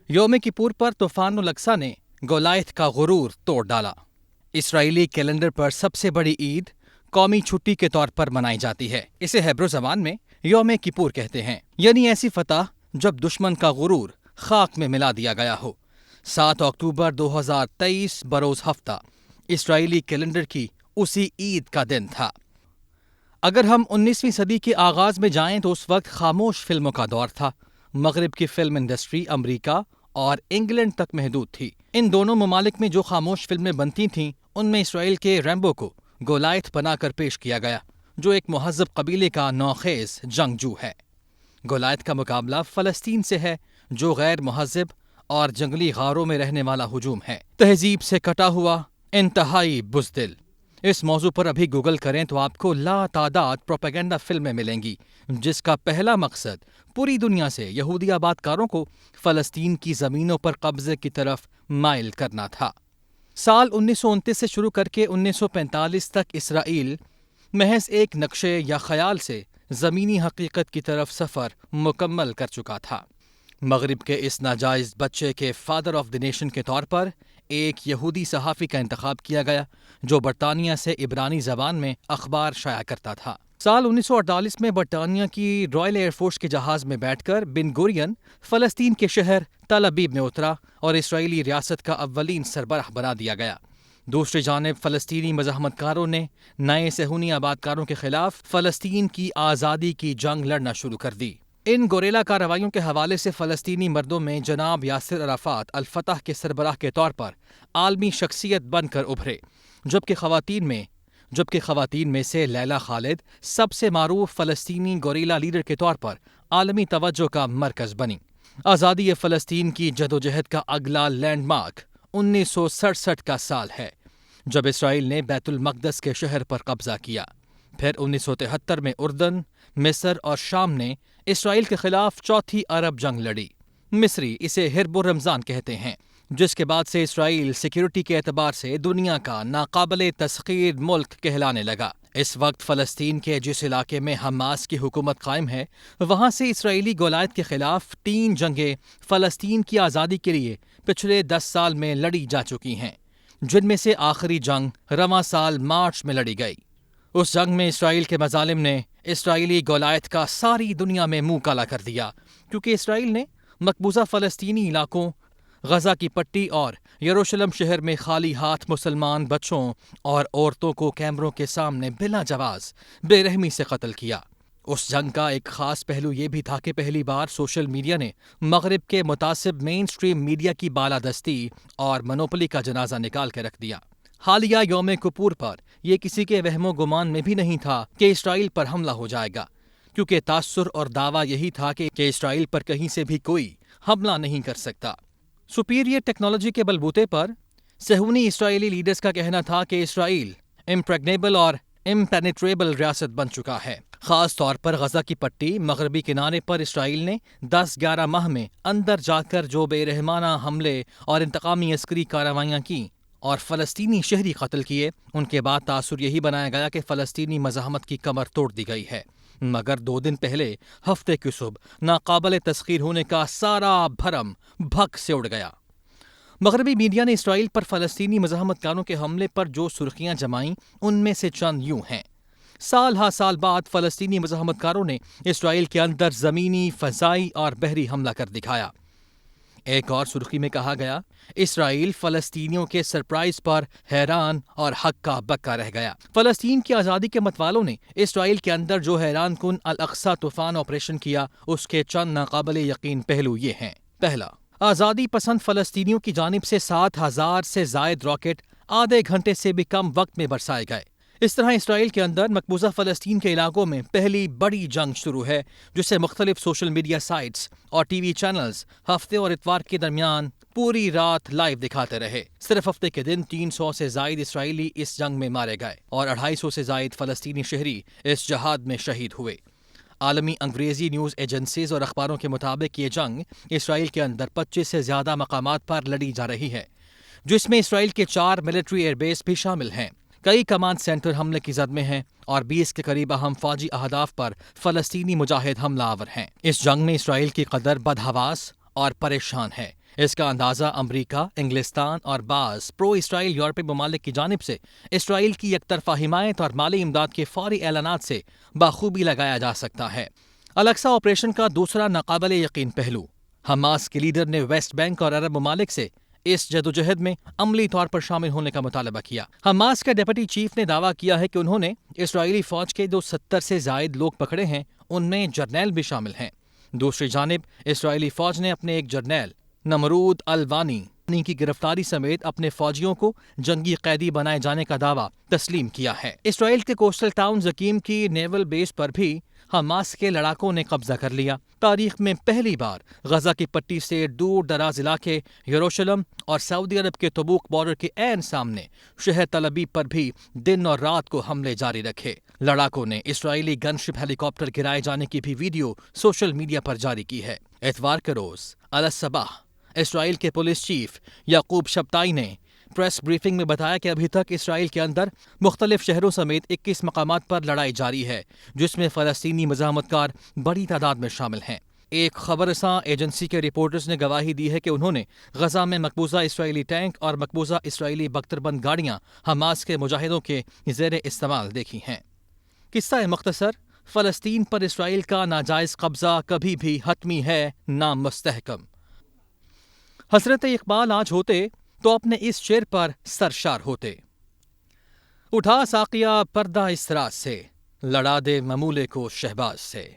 یوم کپور پر طوفان الاقصی نے گولائت کا غرور توڑ ڈالا۔ اسرائیلی کیلنڈر پر سب سے بڑی عید قومی چھٹی کے طور پر منائی جاتی ہے۔ اسے ہیبرو زبان میں یوم کپور کہتے ہیں، یعنی ایسی فتح جب دشمن کا غرور خاک میں ملا دیا گیا ہو۔ 7 اکتوبر 2023 بروز ہفتہ اسرائیلی کیلنڈر کی اسی عید کا دن تھا۔ اگر ہم 19ویں صدی کے آغاز میں جائیں تو اس وقت خاموش فلموں کا دور تھا۔ مغرب کی فلم انڈسٹری امریکہ اور انگلینڈ تک محدود تھی۔ ان دونوں ممالک میں جو خاموش فلمیں بنتی تھیں ان میں اسرائیل کے ریمبو کو گولائت بنا کر پیش کیا گیا، جو ایک مہذب قبیلے کا نوخیز جنگجو ہے۔ گولائت کا مقابلہ فلسطین سے ہے، جو غیر مہذب اور جنگلی غاروں میں رہنے والا ہجوم ہے، تہذیب سے کٹا ہوا، انتہائی بزدل۔ اس موضوع پر ابھی گوگل کریں تو آپ کو لا تعداد پروپیگنڈا فلمیں ملیں گی جس کا پہلا مقصد پوری دنیا سے یہودی آباد کاروں کو فلسطین کی زمینوں پر قبضے کی طرف مائل کرنا تھا۔ سال 1929 سے شروع کر کے 1945 تک اسرائیل محض ایک نقشے یا خیال سے زمینی حقیقت کی طرف سفر مکمل کر چکا تھا۔ مغرب کے اس ناجائز بچے کے فادر آف دی نیشن کے طور پر ایک یہودی صحافی کا انتخاب کیا گیا جو برطانیہ سے عبرانی زبان میں اخبار شائع کرتا تھا۔ سال 1948 میں برطانیہ کی رائل ایئر فورس کے جہاز میں بیٹھ کر بن گورین فلسطین کے شہر تل ابیب میں اترا اور اسرائیلی ریاست کا اولین سربراہ بنا دیا گیا۔ دوسری جانب فلسطینی مزاحمت کاروں نے نئے صہیونی آباد کاروں کے خلاف فلسطین کی آزادی کی جنگ لڑنا شروع کر دی۔ ان گوریلا کارروائیوں کے حوالے سے فلسطینی مردوں میں جناب یاسر عرفات الفتح کے سربراہ کے طور پر عالمی شخصیت بن کر ابھرے، جبکہ خواتین میں سے لیلا خالد سب سے معروف فلسطینی گوریلا لیڈر کے طور پر عالمی توجہ کا مرکز بنی۔ آزادی فلسطین کی جدوجہد کا اگلا لینڈ مارک 1967 کا سال ہے، جب اسرائیل نے بیت المقدس کے شہر پر قبضہ کیا۔ پھر 1973 میں اردن، مصر اور شام نے اسرائیل کے خلاف چوتھی عرب جنگ لڑی۔ مصری اسے حرب الرمضان کہتے ہیں، جس کے بعد سے اسرائیل سیکیورٹی کے اعتبار سے دنیا کا ناقابل تسخیر ملک کہلانے لگا۔ اس وقت فلسطین کے جس علاقے میں حماس کی حکومت قائم ہے، وہاں سے اسرائیلی گولائت کے خلاف 3 جنگیں فلسطین کی آزادی کے لیے پچھلے 10 سال میں لڑی جا چکی ہیں، جن میں سے آخری جنگ رواں سال مارچ میں لڑی گئی۔ اس جنگ میں اسرائیل کے مظالم نے اسرائیلی گولائت کا ساری دنیا میں منہ کالا کر دیا، کیونکہ اسرائیل نے مقبوضہ فلسطینی علاقوں غزہ کی پٹی اور یروشلم شہر میں خالی ہاتھ مسلمان بچوں اور عورتوں کو کیمروں کے سامنے بلا جواز بے رحمی سے قتل کیا۔ اس جنگ کا ایک خاص پہلو یہ بھی تھا کہ پہلی بار سوشل میڈیا نے مغرب کے متعصب مین سٹریم میڈیا کی بالادستی اور منوپلی کا جنازہ نکال کے رکھ دیا۔ حالیہ یوم کپور پر یہ کسی کے وہم و گمان میں بھی نہیں تھا کہ اسرائیل پر حملہ ہو جائے گا، کیونکہ تاثر اور دعویٰ یہی تھا کہ اسرائیل پر کہیں سے بھی کوئی حملہ نہیں کر سکتا۔ سپیریئر ٹیکنالوجی کے بلبوتے پر صہیونی اسرائیلی لیڈرز کا کہنا تھا کہ اسرائیل امپریگنیبل اور امپینیٹریبل ریاست بن چکا ہے۔ خاص طور پر غزہ کی پٹی مغربی کنارے پر اسرائیل نے 10-11 ماہ میں اندر جا کر جو بے رحمانہ حملے اور انتقامی عسکری کارروائیاں کیں اور فلسطینی شہری قتل کیے، ان کے بعد تاثر یہی بنایا گیا کہ فلسطینی مزاحمت کی کمر توڑ دی گئی ہے، مگر 2 دن پہلے ہفتے کی صبح ناقابل تسخیر ہونے کا سارا بھرم بھگ سے اڑ گیا۔ مغربی میڈیا نے اسرائیل پر فلسطینی مزاحمت کاروں کے حملے پر جو سرخیاں جمائیں ان میں سے چند یوں ہیں۔ سال ہا سال بعد فلسطینی مزاحمت کاروں نے اسرائیل کے اندر زمینی، فضائی اور بحری حملہ کر دکھایا۔ ایک اور سرخی میں کہا گیا، اسرائیل فلسطینیوں کے سرپرائز پر حیران اور ہکا بکا رہ گیا۔ فلسطین کی آزادی کے متوالوں نے اسرائیل کے اندر جو حیران کن الاقصی طوفان آپریشن کیا، اس کے چند ناقابل یقین پہلو یہ ہیں۔ پہلا، آزادی پسند فلسطینیوں کی جانب سے 7,000 سے زائد راکٹ آدھے گھنٹے سے بھی کم وقت میں برسائے گئے۔ اس طرح اسرائیل کے اندر مقبوضہ فلسطین کے علاقوں میں پہلی بڑی جنگ شروع ہے، جسے مختلف سوشل میڈیا سائٹس اور ٹی وی چینلز ہفتے اور اتوار کے درمیان پوری رات لائیو دکھاتے رہے۔ صرف ہفتے کے دن 300 سے زائد اسرائیلی اس جنگ میں مارے گئے اور 250 سے زائد فلسطینی شہری اس جہاد میں شہید ہوئے۔ عالمی انگریزی نیوز ایجنسیز اور اخباروں کے مطابق یہ جنگ اسرائیل کے اندر 25 سے زیادہ مقامات پر لڑی جا رہی ہے، جس میں اسرائیل کے 4 ملٹری ایئر بیس بھی شامل ہیں۔ کئی کمانڈ سینٹر حملے کی زد میں ہیں اور 20 کے قریب اہم فوجی اہداف پر فلسطینی مجاہد حملہ آور ہیں۔ اس جنگ میں اسرائیل کی قدر بدحواس اور پریشان ہے، اس کا اندازہ امریکہ، انگلستان اور بعض پرو اسرائیل یورپی ممالک کی جانب سے اسرائیل کی یک طرفہ حمایت اور مالی امداد کے فوری اعلانات سے بخوبی لگایا جا سکتا ہے۔ الاقصی آپریشن کا دوسرا ناقابل یقین پہلو، حماس کے لیڈر نے ویسٹ بینک اور عرب ممالک سے اس جدوجہد میں عملی طور پر شامل ہونے کا مطالبہ کیا۔ حماس کے ڈپٹی چیف نے دعویٰ کیا ہے کہ انہوں نے اسرائیلی فوج کے جو 70 سے زائد لوگ پکڑے ہیں ان میں جرنیل بھی شامل ہیں۔ دوسری جانب اسرائیلی فوج نے اپنے ایک جرنیل نمرود الوانی کی گرفتاری سمیت اپنے فوجیوں کو جنگی قیدی بنائے جانے کا دعویٰ تسلیم کیا ہے۔ اسرائیل کے کوسٹل ٹاؤن زکیم کی نیول بیس پر بھی حماس کے لڑاکوں نے قبضہ کر لیا۔ تاریخ میں پہلی بار غزہ کی پٹی سے دور دراز علاقے یروشلم اور سعودی عرب کے تبوک بارڈر کے عین سامنے شہر تل ابیب پر بھی دن اور رات کو حملے جاری رکھے۔ لڑاکوں نے اسرائیلی گن شپ ہیلی کاپٹر گرائے جانے کی بھی ویڈیو سوشل میڈیا پر جاری کی ہے۔ اتوار کے روز الصباح اسرائیل کے پولیس چیف یعقوب شبتائی نے پریس بریفنگ میں بتایا کہ ابھی تک اسرائیل کے اندر مختلف شہروں سمیت 21 مقامات پر لڑائی جاری ہے، جس میں فلسطینی مزاحمت کار بڑی تعداد میں شامل ہیں۔ ایک خبر رساں ایجنسی کے رپورٹرز نے گواہی دی ہے کہ انہوں نے غزہ میں مقبوضہ اسرائیلی ٹینک اور مقبوضہ اسرائیلی بختربند گاڑیاں حماس کے مجاہدوں کے زیر استعمال دیکھی ہیں۔ قصہ مختصر، فلسطین پر اسرائیل کا ناجائز قبضہ کبھی بھی حتمی ہے نہ مستحکم۔ حضرت اقبال آج ہوتے تو اپنے اس شعر پر سرشار ہوتے۔ اٹھا ساقیہ پردہ اس راز سے، لڑا دے ممولے کو شہباز سے۔